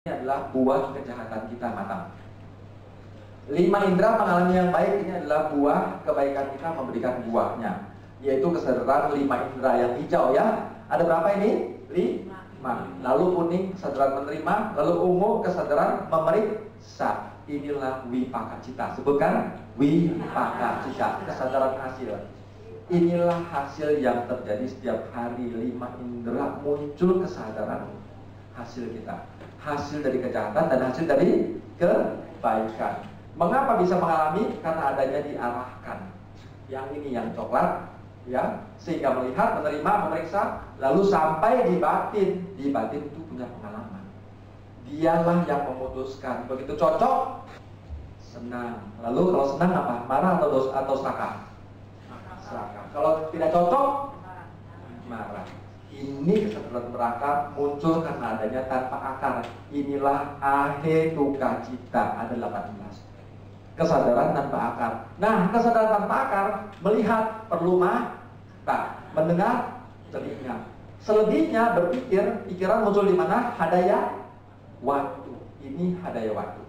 Ini adalah buah kejahatan kita matang. 5 indera mengalami yang baik, ini adalah buah kebaikan kita memberikan buahnya, yaitu kesadaran 5 indera yang hijau ya. Ada berapa ini? 5. Lalu kuning kesadaran menerima, lalu ungu kesadaran memeriksa. Inilah wipaka cita. Sebutkan wipaka cita, kesadaran hasil. Inilah hasil yang terjadi setiap hari. 5 indera muncul kesadaran hasil kita, hasil dari kejahatan dan hasil dari kebaikan. Mengapa bisa mengalami? Karena adanya diarahkan. Yang ini yang coklat, ya, sehingga melihat, menerima, memeriksa, lalu sampai di batin. Di batin itu punya pengalaman. Dialah yang memutuskan. Begitu cocok, senang. Lalu kalau senang apa? Marah atau serakah? Serakah. Kalau tidak cocok, marah. Ini kesadaran berakar muncul karena adanya tanpa akar. Inilah ahetuka cita, ada 18. Kesadaran tanpa akar. Nah, kesadaran tanpa akar melihat perlu mata, mendengar telinga. Selebihnya berpikir, pikiran muncul di mana? Hadaya waktu. Ini hadaya waktu.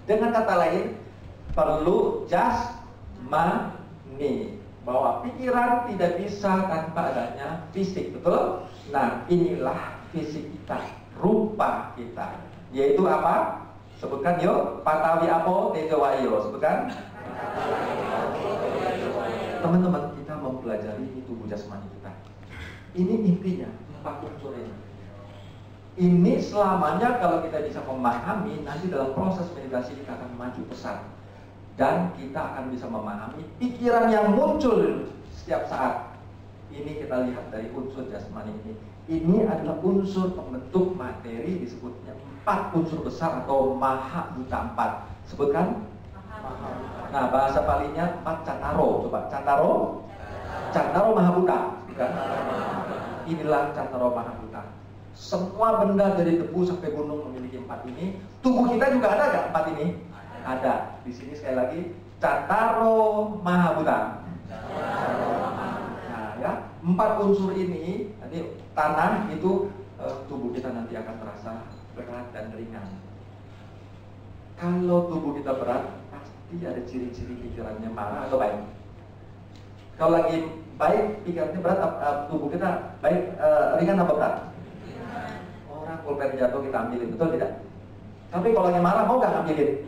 Dengan kata lain, perlu jasmani. Bahwa pikiran tidak bisa tanpa adanya fisik, betul? Nah, inilah fisik kita, rupa kita, yaitu apa? Sebutkan yuk, patawi apo tejawayo. Sebutkan. Teman-teman, kita mempelajari tubuh jasmani kita. Ini intinya 4 unsur ini. Ini selamanya kalau kita bisa memahami, nanti dalam proses meditasi kita akan maju pesat. Dan kita akan bisa memahami pikiran yang muncul setiap saat. Ini kita lihat dari unsur jasmani ini. Ini adalah unsur pembentuk materi, disebutnya 4 unsur besar atau maha buta 4. Sebutkan. Nah, bahasa Palinya 4 cataro. Coba cataro. Cataro maha buta. Sebutkan. Inilah cataro maha buta. Semua benda dari debu sampai gunung memiliki 4 ini. Tubuh kita juga ada nggak 4 ini? Ada. Di sini sekali lagi cataro mahabuta. Nah, ya, 4 unsur ini tanah itu tubuh kita nanti akan terasa berat dan ringan. Kalau tubuh kita berat, pasti ada ciri-ciri pikirannya marah atau baik. Kalau lagi baik, pikirannya berat, tubuh kita baik, ringan atau berat? Orang pulpen jatuh kita ambilin, betul tidak? Tapi kalau lagi marah, mau nggak ambilin?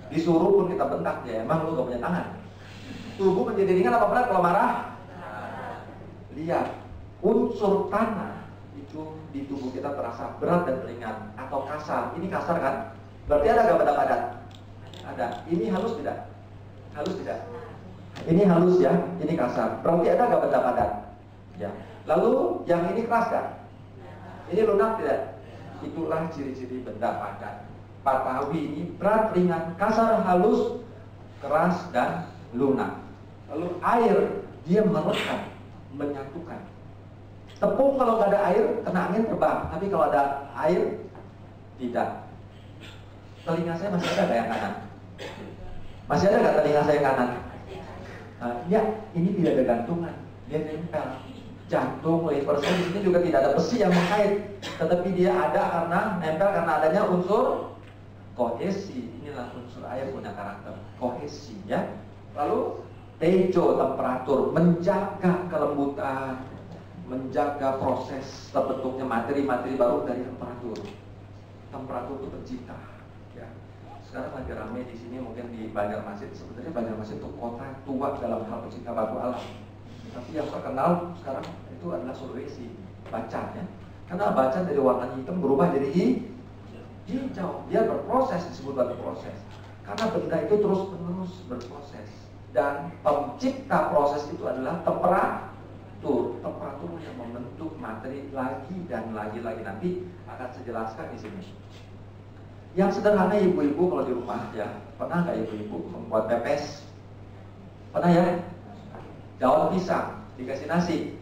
Disuruh pun kita bentak, ya emang lu gak punya tangan. Tubuh menjadi ringan apa berat kalau marah? Lihat, unsur tanah itu di tubuh kita terasa berat dan ringan atau kasar. Ini kasar kan? Berarti ada gak badan-badan? Ada. Ini halus tidak? Halus tidak? Ini halus ya, ini kasar. Berarti ada gak badan-badan? Ya. Lalu yang ini keras kan? Ini lunak tidak? Itulah ciri-ciri benda padat. Patawi ini berat, ringan, kasar, halus, keras, dan lunak. Lalu air, dia merekam, menyatukan. Tepung kalau nggak ada air, kena angin terbang. Tapi kalau ada air, tidak. Telinga saya masih ada nggak yang kanan? Masih ada nggak telinga saya yang kanan? Ya, ini tidak ada gantungan, dia nempel. Jantung, liver, di sini juga tidak ada besi yang mengait, tetapi dia ada karena nempel karena adanya unsur kohesi. Inilah unsur air punya karakter kohesi ya. Lalu tejo, temperatur, menjaga kelembutan, menjaga proses terbentuknya materi-materi baru dari temperatur. Temperatur itu pencipta ya. Sekarang lagi ramai di sini mungkin di Banjarmasin. Sebenarnya Banjarmasin itu kota tua dalam hal pencipta batu alam. Tapi yang terkenal sekarang itu adalah Sulawesi, Bacan ya. Karena Bacan dari warna hitam berubah jadi hijau. Dia berproses, disebut batu proses. Karena benda itu terus-menerus berproses. Dan pencipta proses itu adalah temperatur. Temperatur yang membentuk materi lagi dan lagi-lagi. Nanti akan saya jelaskan di sini. Yang sederhana ibu-ibu kalau di rumah ya, pernah nggak ibu-ibu membuat pepes? Pernah ya? Daun pisang, dikasih nasi,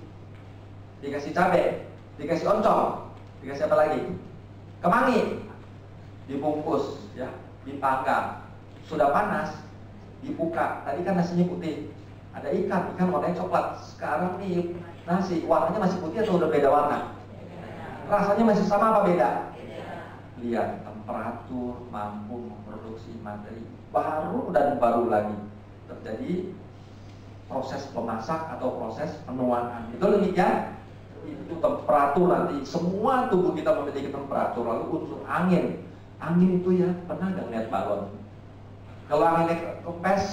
dikasih cabai, dikasih oncom, dikasih apa lagi? Kemangi, dibungkus, ya, dipanggang. Sudah panas, dibuka. Tadi kan nasinya putih, ada ikan warnanya coklat. Sekarang nih nasi warnanya masih putih atau udah beda warna? Rasanya masih sama apa beda? lihat temperatur, mampu memproduksi materi baru dan baru lagi terjadi proses memasak atau proses penuaan. Itu demikian. Itu temperatur nanti semua tubuh kita memiliki temperatur. Lalu unsur angin. Angin itu ya pernah nggak lihat balon? Kalau anginnya kempes,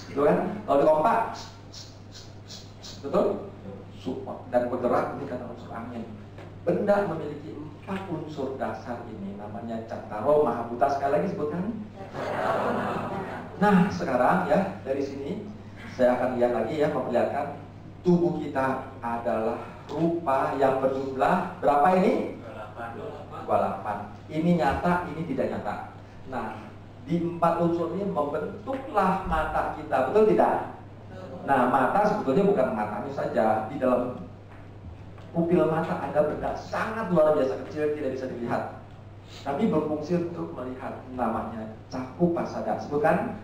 gitu kan? Kalau dikompak, betul? Support dan bergerak ini kata unsur angin. Benda memiliki 4 unsur dasar ini, namanya Cattaro Mahabhuta. Sekali lagi sebutkan. Nah sekarang ya dari sini saya akan lihat lagi ya, memperlihatkan tubuh kita adalah rupa yang berjumlah berapa ini? 28. Ini nyata, ini tidak nyata. Nah, di 4 unsur ini membentuklah mata kita, betul tidak? Nah, mata sebetulnya bukan matanya saja. Di dalam pupil mata ada benda sangat luar biasa kecil, tidak bisa dilihat, tapi berfungsi untuk melihat, namanya Cakupasada. Sebutkan.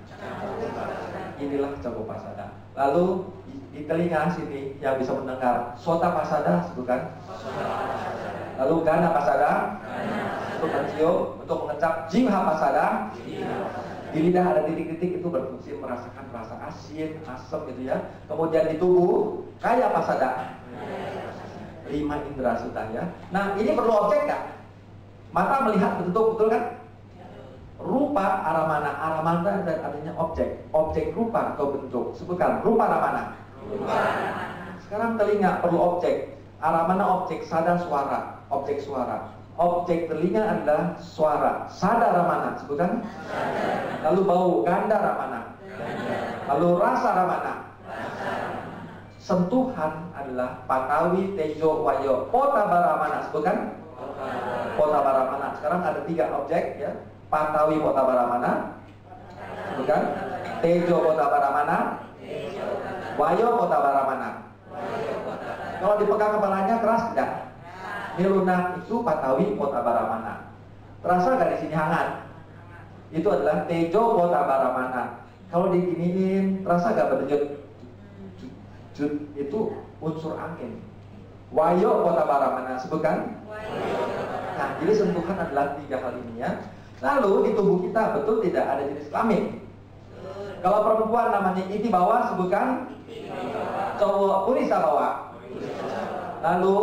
Inilah Cakupasada. Lalu di telinga sini yang bisa mendengar Sotapasada, sebutkan. Lalu Ganapasada untuk mencium, untuk mengecap Jihapasada. Di lidah ada titik-titik, itu berfungsi merasakan rasa asin, asam gitu ya. Kemudian di tubuh Kayapasada, 5 indera sudah ya. Nah ini perlu objek nggak? Mata melihat bentuk, betul kan? Rupa, aramana, aramana dan adanya objek. Objek rupa atau bentuk. Sebutkan rupa, aramana. Sekarang telinga perlu objek. Aramana objek, sada suara, objek suara. Objek telinga adalah suara, sada ramana. Sebutkan. Lalu bau, ganda ramana. Lalu rasa ramana. Sentuhan adalah patawi, tejo, wayo, potabaramana. Sebutkan. Potabaramana. Sekarang ada 3 objek ya. Patawi potabaramana. Sebutkan. Tejo potabaramana. Wayo potabaramana. Kalau dipegang kepalanya keras tidak? Ini lunak, itu patawi potabaramana. Terasa nggak di sini hangat? Itu adalah tejo potabaramana. Kalau diginiin, terasa nggak berdenyut? Itu unsur angin. Wayo potabaramana. Sebutkan. Nah, jadi sentuhan adalah 3 hal ini ya. Lalu di tubuh kita betul tidak ada jenis kelamin. Kalau perempuan namanya iti bawa, sebutkan. Cowok purisa bawa. Lalu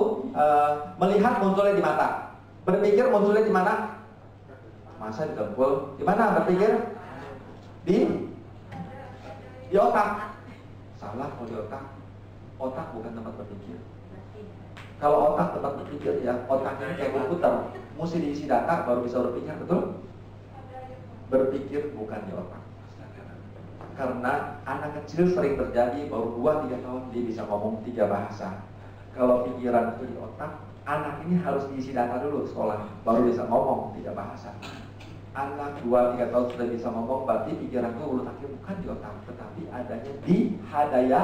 melihat munculnya di mata. Berpikir munculnya di mana? Masa di dengkul? Di mana berpikir? Di otak. Salah kalau di otak. Otak bukan tempat berpikir. Kalau otak tempat berpikir ya, otaknya kayak komputer, mesti diisi data baru bisa berpikir, betul? Berpikir bukan di otak. Karena anak kecil sering terjadi baru 2-3 tahun dia bisa ngomong 3 bahasa. Kalau pikiran itu di otak, anak ini harus diisi data dulu sekolah, baru bisa ngomong 3 bahasa. Anak 2-3 tahun sudah bisa ngomong, berarti pikiran itu letaknya bukan di otak, tetapi adanya di hadaya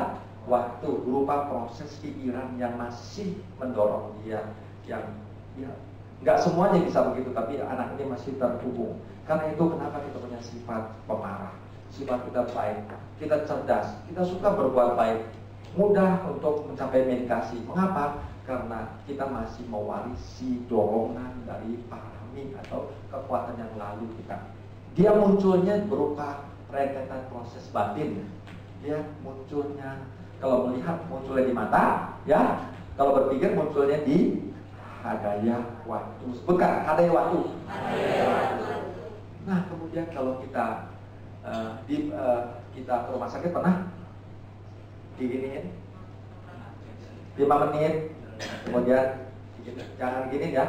waktu, berupa proses pikiran yang masih mendorong dia, yang ya nggak semuanya bisa begitu, tapi anak ini masih terhubung. Karena itu kenapa kita punya sifat pemarah, sifat kita baik, kita cerdas, kita suka berbuat baik, mudah untuk mencapai meditasi. Mengapa? Karena kita masih mewarisi dorongan dari parami atau kekuatan yang lalu kita. Dia munculnya berupa rentetan proses batin. Dia munculnya, kalau melihat munculnya di mata, ya. Kalau berpikir munculnya di hadaya waktu. Sebutkan hadaya waktu. Nah, kemudian kalau kita kita ke rumah sakit pernah diginiin 5 menit, kemudian jangan gini ya.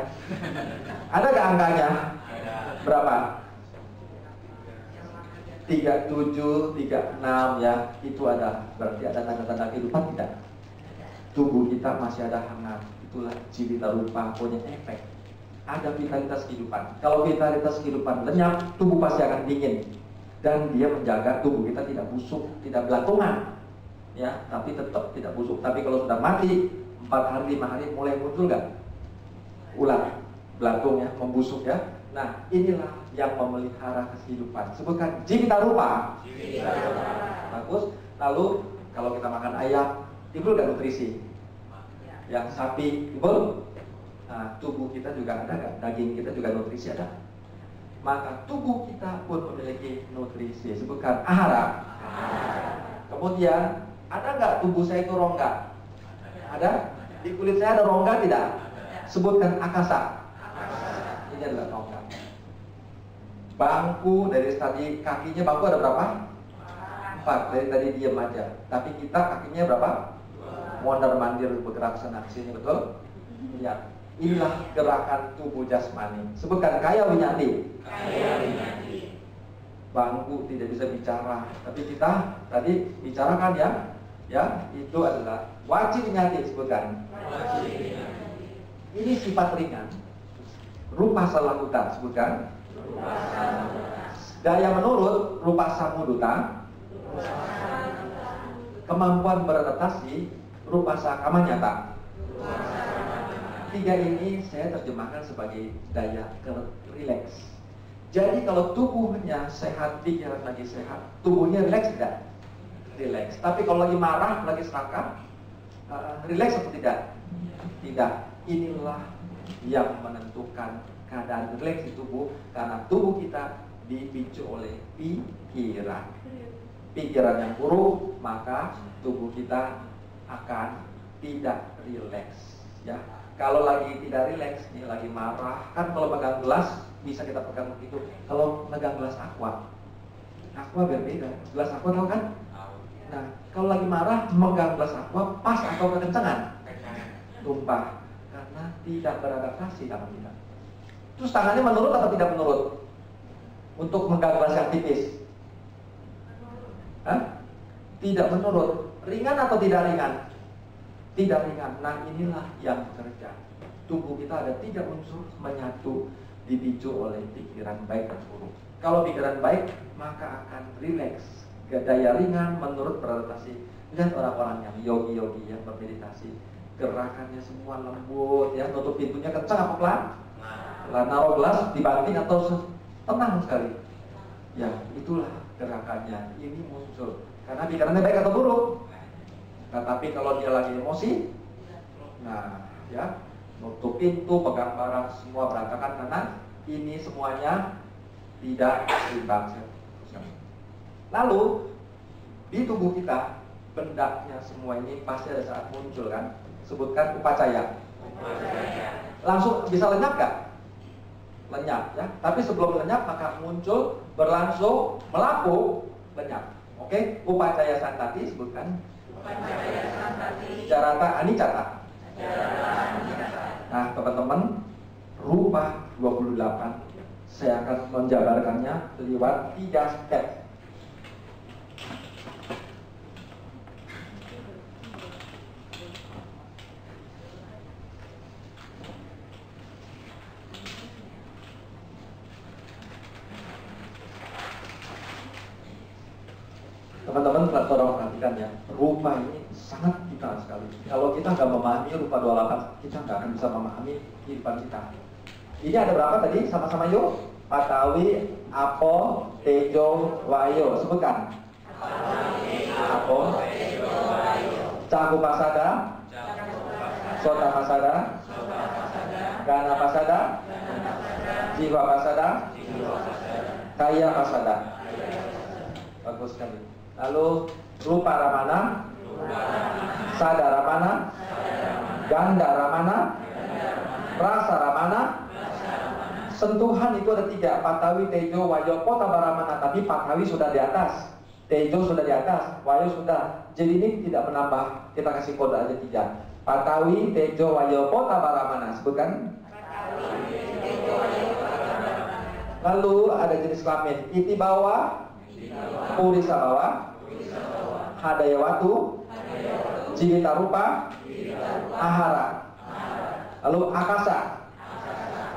Ada nggak angkanya? Berapa? 37, 36 ya. Itu ada, berarti ada tanda-tanda kehidupan tidak? Tubuh kita masih ada hangat. Itulah jivita rupa, punya efek. Ada vitalitas kehidupan. Kalau vitalitas kehidupan lenyap, tubuh pasti akan dingin. Dan dia menjaga tubuh kita tidak busuk, tidak belatungan, ya, tapi tetap tidak busuk. Tapi kalau sudah mati 4 hari, 5 hari mulai muncul nggak? Ular, belatung ya, membusuk ya. Nah, inilah yang memelihara kehidupan. Sebutkan jivita rupa. Bagus. Lalu kalau kita makan ayam, timbul nggak nutrisi? Yang sapi timbul Nah, tubuh kita juga ada nggak? Daging kita juga nutrisi ada. Maka tubuh kita pun memiliki nutrisi. Sebutkan ahara. Kemudian ada nggak tubuh saya itu rongga? Ada? Di kulit saya ada rongga tidak? Sebutkan akasa. Ini adalah rongga. Bangku dari tadi kakinya bangku ada berapa? 4. Dari tadi diam aja. Tapi kita kakinya berapa? Mondar mandir bergerak sana sini, betul? Lihat. Inilah gerakan tubuh jasmani. Sebutkan kaya winyati. Bangku tidak bisa bicara, tapi kita tadi bicarakan ya. Ya, itu adalah waci winyati. Sebutkan. Ini sifat ringan. Rupa salahuta. Sebutkan. Daya menurut rupa samuduta. Kemampuan beradaptasi rupa sakamanyata. 3 ini saya terjemahkan sebagai daya rileks. Jadi kalau tubuhnya sehat, pikiran lagi sehat, tubuhnya rileks tidak? Rileks. Tapi kalau lagi marah, lagi serakah, rileks atau tidak? Tidak. Inilah yang menentukan keadaan rileks di tubuh, karena tubuh kita dipicu oleh pikiran. Pikiran yang buruk, maka tubuh kita akan tidak rileks. Ya. Kalau lagi tidak rileks, nih lagi marah, kan kalau pegang gelas bisa kita pegang begitu. Kalau pegang gelas aqua berbeda. Gelas aqua tahu kan? Nah, kalau lagi marah megang gelas aqua pas atau kekencangan? Tumpah, karena tidak beradaptasi tangan kita. Terus tangannya menurut atau tidak menurut? Untuk megang gelas yang tipis? Hah? Tidak menurut. Ringan atau tidak ringan? Tidak ringan. Nah, inilah yang bekerja. Tubuh kita ada 3 unsur menyatu, dipicu oleh pikiran baik dan buruk. Kalau pikiran baik, maka akan rileks, daya ringan menurut beradaptasi. Lihat orang-orang yang yogi-yogi yang bermeditasi, gerakannya semua lembut, ya, nutup pintunya kencang apa pelan? Pelan. Naruh gelas dibanting atau tenang sekali. Ya, itulah gerakannya. Ini muncul karena pikirannya baik atau buruk. Tetapi kalau dia lagi emosi, nah, ya, nutup pintu, pegang barang, semua berantakan karena ini semuanya tidak seimbang. Lalu di tubuh kita, bendanya semua ini pasti ada saat muncul kan? Sebutkan upacaya. Langsung bisa lenyap gak? Lenyap ya. Tapi sebelum lenyap maka muncul, berlangsung, melaku, lenyap. Oke, upacaya santati sebutkan. Jarata anicata. Nah, teman-teman, rupa 28 saya akan menjabarkannya lewat 3 step. Teman-teman tolong perhatikan ya, rupa ini sangat vital sekali. Kalau kita nggak memahami rupa 28, kita nggak akan bisa memahami kehidupan kita. Ini ada berapa tadi? Sama-sama yuk. Patawi, Apo, Tejo, Wayo. Sebutkan. Apo, Caku Pasada, Sota Pasada, Gana Pasada, Jiwa Pasada, Kaya Pasada. Bagus sekali. Lalu rupa Ramana, Sada Ramana, Ganda Ramana, Rasa Ramana. Sentuhan itu ada 3, Patawi, Tejo, Wayo, Potabaramana. Tapi Patawi sudah di atas, Tejo sudah di atas, Wayo sudah. Jadi ini tidak menambah, kita kasih kode aja 3. Patawi, Tejo, Wayo, Potabaramana. Sebutkan. Lalu ada jenis kelamin, Iti bawah, Purisa bawah, Hadayawatu, Jivita rupa, Ahara. Lalu Akasa,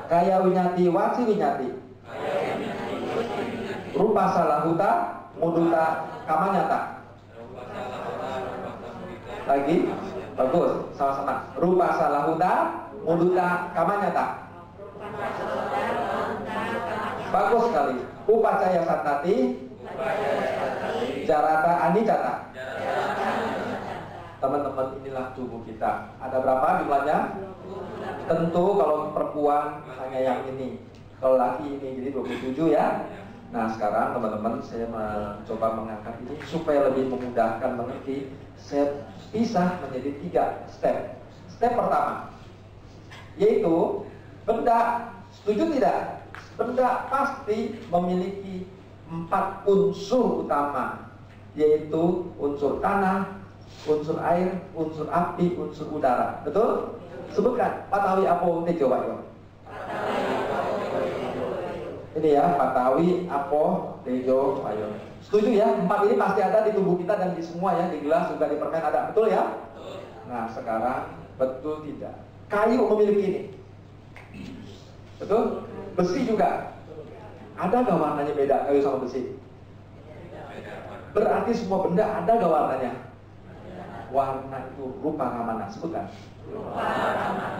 Kaya winyati, Waci winyati, Rupa salahuta, Muduta kamanyata. Lagi, bagus, sama-sama. Rupa salahuta, Muduta kamanyata. Bagus sekali. Upacaya santati, Jarata anicata. Teman-teman, inilah tubuh kita. Ada berapa jumlahnya? Tentu kalau perempuan hanya yang ini, kalau laki ini, jadi 27 ya. Nah sekarang teman-teman saya mencoba mengangkat ini supaya lebih memudahkan mengerti. Saya pisah menjadi 3 step. Step pertama yaitu benda. Setuju tidak? Benda pasti memiliki 4 unsur utama, yaitu unsur tanah, unsur air, unsur api, unsur udara. Betul? Sebutkan. Patawi apo tejo wayo. Ini ya, patawi apo tejo wayo. Setuju ya? 4 ini pasti ada di tubuh kita dan di semua ya, di gelas juga di permen ada. Betul ya? Nah sekarang betul tidak? Kayu memiliki ini. Betul? Besi juga. Ada gak warnanya beda kayu sama besi? Berarti semua benda ada gak warnanya? Warna itu rupa ramana. Sebutkan.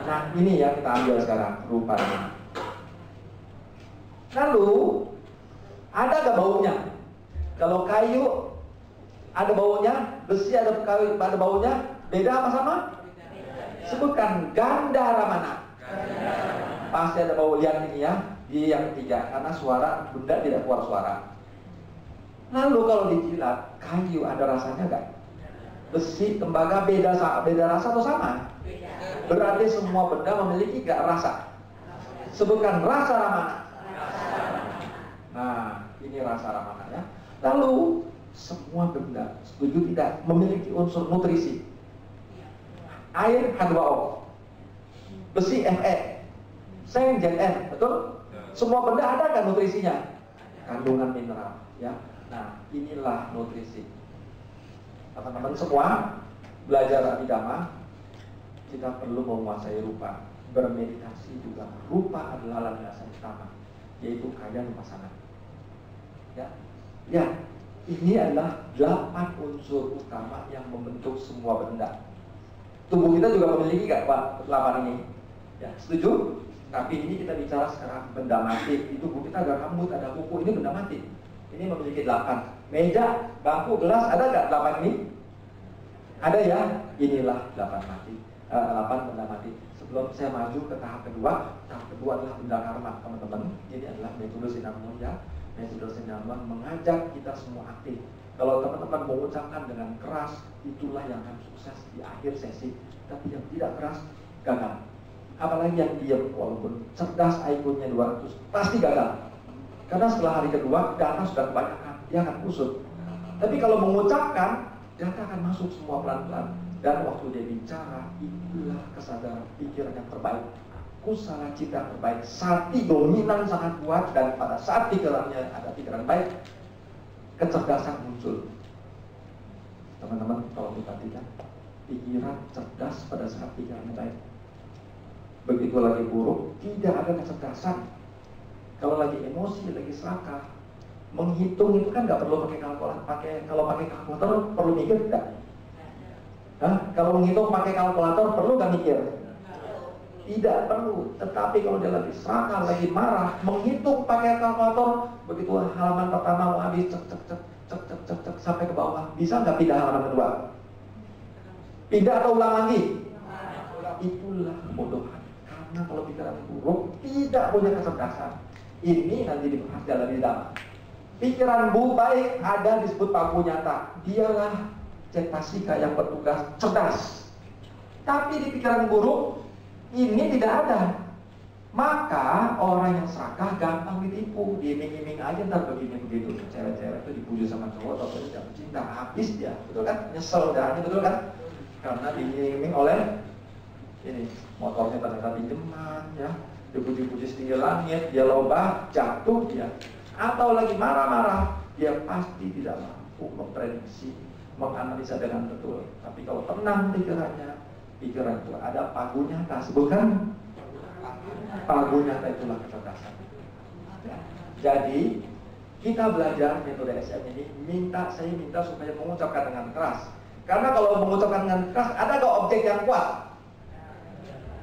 Nah ini yang kita ambil sekarang, rupanya. Lalu ada gak baunya? Kalau kayu ada baunya, besi ada baunya, beda apa sama? Sebutkan. Ganda ramana. Pasti ada bau. Lihat ini ya, di yang ketiga, karena suara benda tidak keluar suara. Lalu kalau dijilat, kayu ada rasanya nggak? Besi, tembaga beda rasa atau sama? Berarti semua benda memiliki nggak rasa? Sebutkan rasa ramana. Nah, ini rasa ramana ya. Lalu semua benda, setuju tidak, memiliki unsur nutrisi. Air H2O, besi Fe, Seng Zn, betul? Semua benda ada kan nutrisinya? Kandungan mineral, ya. Nah, inilah nutrisi. Teman-teman semua belajar abhidhamma, kita perlu menguasai rupa. Bermeditasi juga. Rupa adalah landasan utama, yaitu kaya pasangan. Ya, ya. Ini adalah 8 unsur utama yang membentuk semua benda. Tubuh kita juga memiliki gak 8 ini? Ya, setuju? Tapi ini kita bicara sekarang benda mati. Di tubuh kita ada rambut, ada kuku, ini benda mati. Ini memiliki 8. Meja, bangku, gelas, ada gak 8 ini? Ada ya? Inilah 8 mati. 8 benda mati. Sebelum saya maju ke tahap kedua adalah benda karma, teman-teman. Ini adalah metode sinamon ya. Metode sinamon mengajak kita semua aktif. Kalau teman-teman mengucapkan dengan keras, itulah yang akan sukses di akhir sesi. Tapi yang tidak keras, gagal. Apalagi yang diam, walaupun cerdas IQ-nya 200, pasti gagal. Karena setelah hari kedua, data sudah kebanyakan, dia akan kusut. Tapi kalau mengucapkan, data akan masuk semua pelan-pelan. Dan waktu dia bicara, itulah kesadaran pikiran yang terbaik. Kusala cita terbaik. Sati dominan sangat kuat, dan pada saat pikirannya ada pikiran baik, kecerdasan muncul. Teman-teman, kalau kita tidak, pikiran cerdas pada saat pikirannya baik. Begitu lagi buruk, tidak ada kecerdasan. Kalau lagi emosi, lagi serakah, menghitung itu kan nggak perlu pakai kalkulator. Kalau pakai kalkulator perlu mikir tidak? Kalau menghitung pakai kalkulator perlu nggak mikir? Tidak perlu. Tetapi kalau dia lagi serakah, lagi marah, menghitung pakai kalkulator, begitu halaman pertama mau habis, cek sampai ke bawah, bisa nggak pindah halaman kedua? Pindah atau ulang lagi? Itulah kebodohan. Karena kalau pikiran buruk tidak punya kecerdasan. Ini nanti dibahas dalam Dhamma. Pikiran baik ada disebut paku nyata. Dialah cetasika yang bertugas cerdas. Tapi di pikiran buruk ini tidak ada. Maka orang yang serakah gampang ditipu. Diiming-iming aja ntar begini begitu. Cewek-cewek itu dipuji sama cowok, atau dia jatuh cinta, habis dia, betul kan? Nyesel darahnya, betul kan? Karena diiming-iming oleh ini motornya ternyata pinjaman ya, dipuji-puji setinggi langit, dia lomba, jatuh dia. Atau lagi marah-marah, dia pasti tidak mampu memprediksi, menganalisa dengan betul. Tapi kalau tenang pikirannya, pikiran itu ada pagu nyata. Sebutkan pagu nyata, itulah kecerdasan ya. Jadi kita belajar metode SM ini, saya minta supaya mengucapkan dengan keras. Karena kalau mengucapkan dengan keras, ada gak objek yang kuat?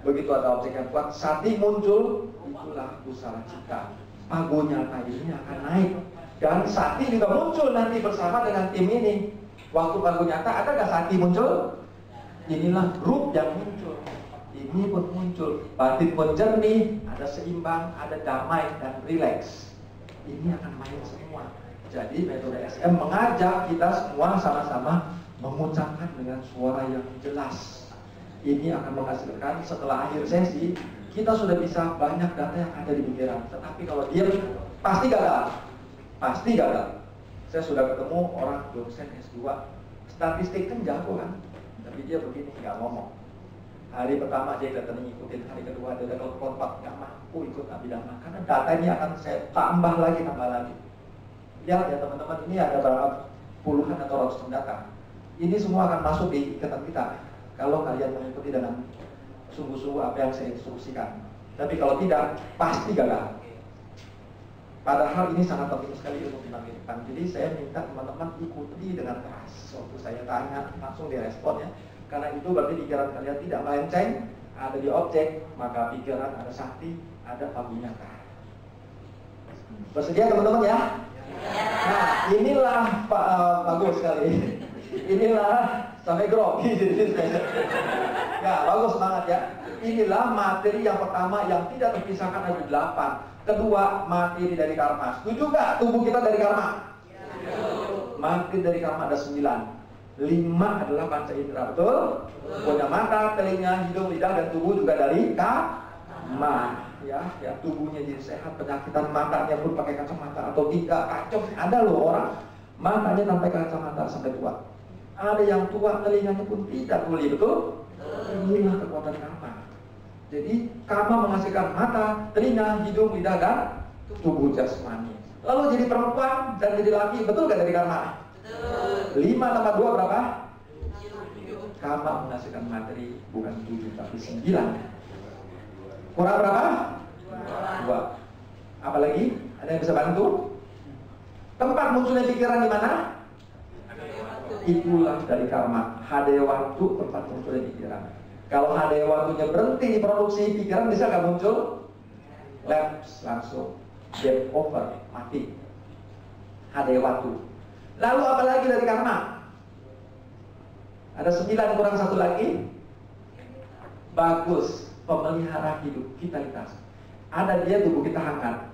Begitu ada objek yang kuat, sati muncul, itulah kusala cita. Pagu nyata ini akan naik. Dan sati juga muncul nanti bersama dengan tim ini. Waktu pagu nyata, ada gak sati muncul? Inilah grup yang muncul. ini pun muncul. Batin pun jernih, ada seimbang, ada damai dan rileks. Ini akan main semua. Jadi metode SM mengajak kita semua sama-sama mengucapkan dengan suara yang jelas. Ini akan menghasilkan setelah akhir sesi kita sudah bisa banyak data yang ada di pikiran. Tetapi kalau diam pasti gagal. Pasti gagal. Saya sudah ketemu orang dosen S2, statistik kan jago kan, tapi dia begini nggak ngomong. Hari pertama dia datang ngikutin, hari kedua dia udah kompak nggak mampu ikut abidama karena data ini akan saya tambah lagi. Lihat ya teman-teman, ini ada berapa puluhan atau ratusan data. Ini semua akan masuk di ikatan kita kalau kalian mengikuti dengan sungguh-sungguh apa yang saya instruksikan. Tapi kalau tidak, pasti gagal. Padahal ini sangat penting sekali untuk dilakukan. Jadi saya minta teman-teman ikuti dengan keras. Waktu saya tanya, langsung direspon ya. Karena itu berarti pikiran kalian tidak melenceng, ada di objek, maka pikiran ada sakti, ada paguyaka. Bersedia teman-teman ya? Nah, inilah bagus sekali. Inilah sampai grogi jadi saya. Ya, bagus banget ya. Inilah materi yang pertama yang tidak terpisahkan ada 8. Kedua, materi dari karma. Setuju nggak tubuh kita dari karma? Materi dari karma ada 9. 5 adalah panca indera, betul? Punya mata, telinga, hidung, lidah, dan tubuh juga dari karma. Ya, tubuhnya jadi sehat, penyakitan matanya pun pakai kacamata atau tidak, kacau. Ada loh orang matanya sampai kacamata sampai tua. Ada yang tua telinganya pun tidak boleh, betul? Inilah kekuatan karma. Jadi karma menghasilkan mata, telinga, hidung, lidah, dan tubuh jasmani. Lalu jadi perempuan dan jadi laki, betul gak dari karma? 5 tambah 2 berapa? Karma menghasilkan materi bukan 7 tapi 9. Kurang berapa? 2. Apalagi? Ada yang bisa bantu? Tempat munculnya pikiran di mana? Itulah dari karma. Hadaya waktu tempat munculnya pikiran. Kalau hadaya waktunya berhenti di produksi pikiran, bisa nggak muncul? Lapse langsung, game over, mati. Hadaya waktu. Lalu apa lagi dari karma? Ada 9 kurang 1 lagi. Bagus, pemelihara hidup, vitalitas. Ada dia tubuh kita hangat.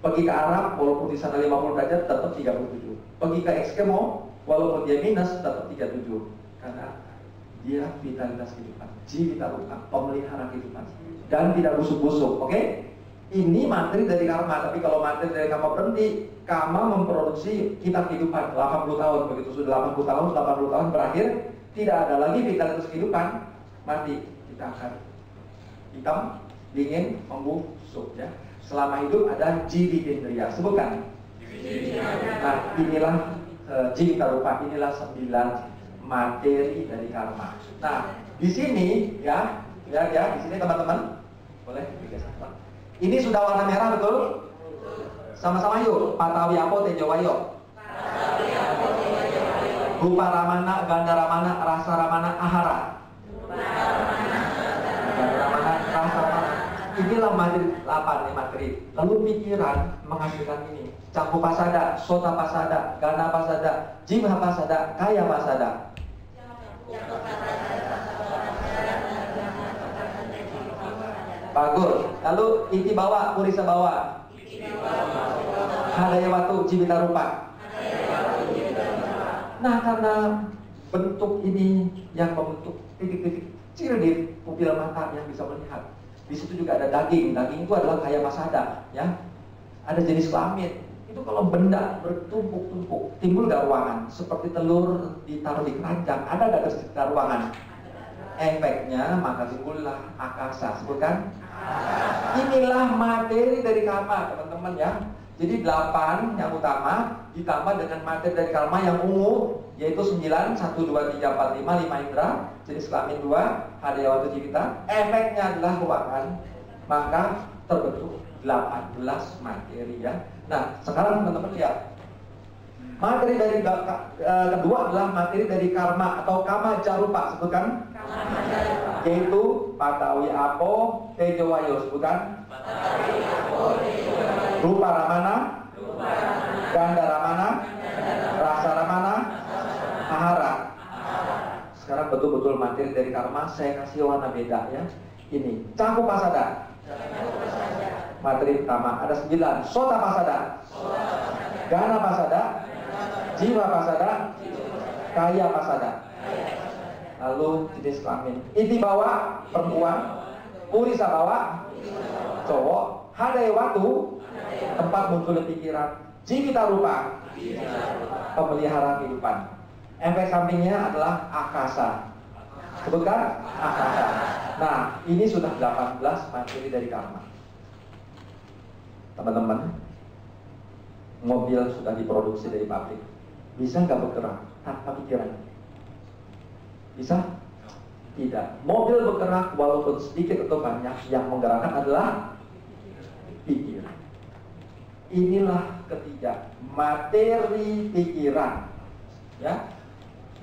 Pergi ke Arab, walaupun di sana 50 derajat, tetap 37. Pergi ke Eskimo, walaupun dia minus, tetap 37. Karena dia vitalitas kehidupan, jivita rupa, pemelihara kehidupan, dan tidak busuk-busuk. Oke? Ini materi dari karma. Tapi kalau materi dari karma berhenti, karma memproduksi kita kehidupan 80 tahun. Begitu sudah 80 tahun berakhir, tidak ada lagi vitalitas kehidupan, mati. Kita akan hitam, dingin, membusuk ya. Selama hidup ada jivitendriya. Sebutkan. Nah, inilah jivita rupa, inilah 9 materi dari karma. Nah, di sini ya, di sini teman-teman boleh digeser. Ini sudah warna merah, betul? Sama-sama yuk. Patawi apo tejo wayo. Rupa ramana, ganda ramana, rasa ramana, ahara. Ganda ramana, rasa ramana. Inilah materi 8 nih materi. Lalu pikiran menghasilkan ini. Cakup pasada, sota pasada, gana pasada, jibha pasada, kaya pasada. Bagus. Lalu iti bawa, purisa bawa. Hadaya waktu jibita rupa. Nah, karena bentuk ini yang membentuk titik-titik kecil di pupil mata yang bisa melihat. Di situ juga ada daging. Daging itu adalah kaya masada, ya. Ada jenis kelamin. Itu kalau benda bertumpuk-tumpuk, timbul gak ruangan? Seperti telur ditaruh di keranjang, ada gak sekitar ruangan? Efeknya maka timbullah akasa, sebutkan. Inilah materi dari karma, teman-teman ya. Jadi 8 yang utama ditambah dengan materi dari karma yang ungu, yaitu 9, 1, 2, 3, 4, 5, 5 indera, jenis kelamin 2, hadaya waktu jivita. Efeknya adalah ruangan, maka terbentuk 18 materi ya. Nah, sekarang teman-teman lihat. Materi dari kedua adalah materi dari karma atau kama jarupa, sebutkan. Yaitu patawi apo tejo wayo, sebutkan. Rupa ramana, ganda ramana, rasa ramana, ahara. Sekarang betul-betul materi dari karma saya kasih warna beda ya. ini. Caku pasada. Materi pertama ada 9. Sota pasada. Gana pasada. Jiwa pasada. Kaya pasada. Lalu jenis kelamin. Iti bawa perempuan. Purisa bawa cowok. Hadaya watu tempat muncul pikiran. Jivita rupa pemelihara kehidupan. Efek sampingnya adalah akasa. Sebutkan akasa. Nah, ini sudah 18 materi dari karma. Teman-teman, mobil sudah diproduksi dari pabrik. Bisa nggak bergerak tanpa pikiran? Bisa? Tidak. Mobil bergerak walaupun sedikit atau banyak, yang menggerakkan adalah pikiran. Inilah ketiga, materi pikiran. Ya,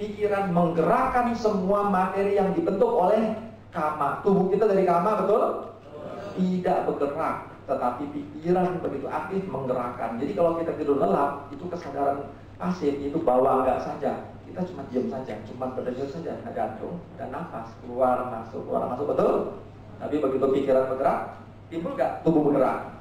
pikiran menggerakkan semua materi yang dibentuk oleh kama. Tubuh kita dari kama, betul? Tidak bergerak, tetapi pikiran begitu aktif menggerakkan. Jadi kalau kita tidur lelap, itu kesadaran pasif, itu bawa enggak saja. Kita cuma diam saja, cuma berdenyut saja, jantung dan nafas keluar masuk, betul? Tapi begitu pikiran bergerak, timbul nggak tubuh bergerak?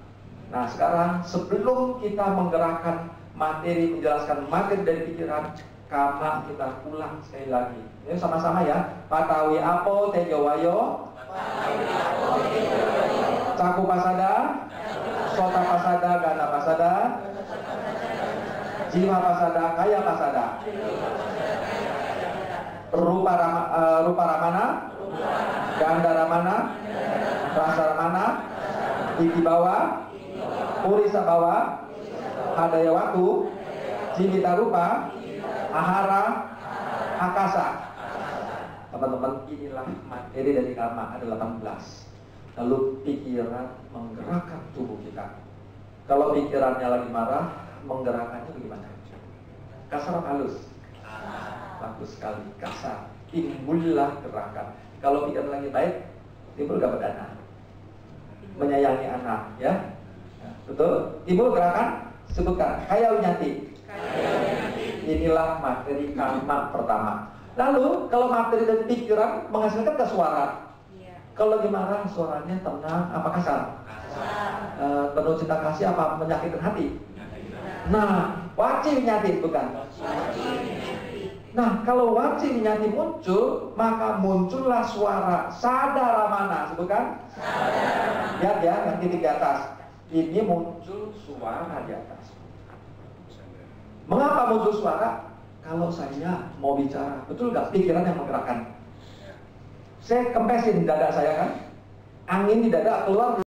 Nah sekarang sebelum kita menggerakkan materi, menjelaskan materi dari pikiran, kama kita ulang sekali lagi. Ini sama-sama ya. Patawi apo tejo wayo, caku pasada, sota pasada, gana pasada, jiwa pasada, kaya pasada. Rupa ramana, ganda ramana, rasa ramana, iti bawa, purisa bawa, hadaya watu, jivita rupa, ahara, akasa. Teman-teman, inilah materi dari karma, ada 18. Lalu pikiran menggerakkan tubuh kita. Kalau pikirannya lagi marah, menggerakkannya bagaimana? Kasar atau halus? Bagus sekali, kasar. Timbullah gerakan. Kalau pikiran lagi baik, timbul gak berdana? Menyayangi anak, ya? Betul? Timbul gerakan? Sebutkan, kaya unyati. Inilah materi karma pertama. Lalu, kalau materi dan pikiran menghasilkan ke suara. Kalau lagi marah, suaranya tenang, apa kasar? Penuh cinta kasih, apa menyakitkan hati? Nah, waci unyati, bukan? Nah, kalau waci nyati muncul, maka muncullah suara sadaramana, sebutkan? Lihat ya, yang titik di atas. Ini muncul suara di atas. Mengapa muncul suara? Kalau saya mau bicara, betul nggak? Pikiran yang menggerakkan. Saya kempesin dada saya kan, angin di dada keluar.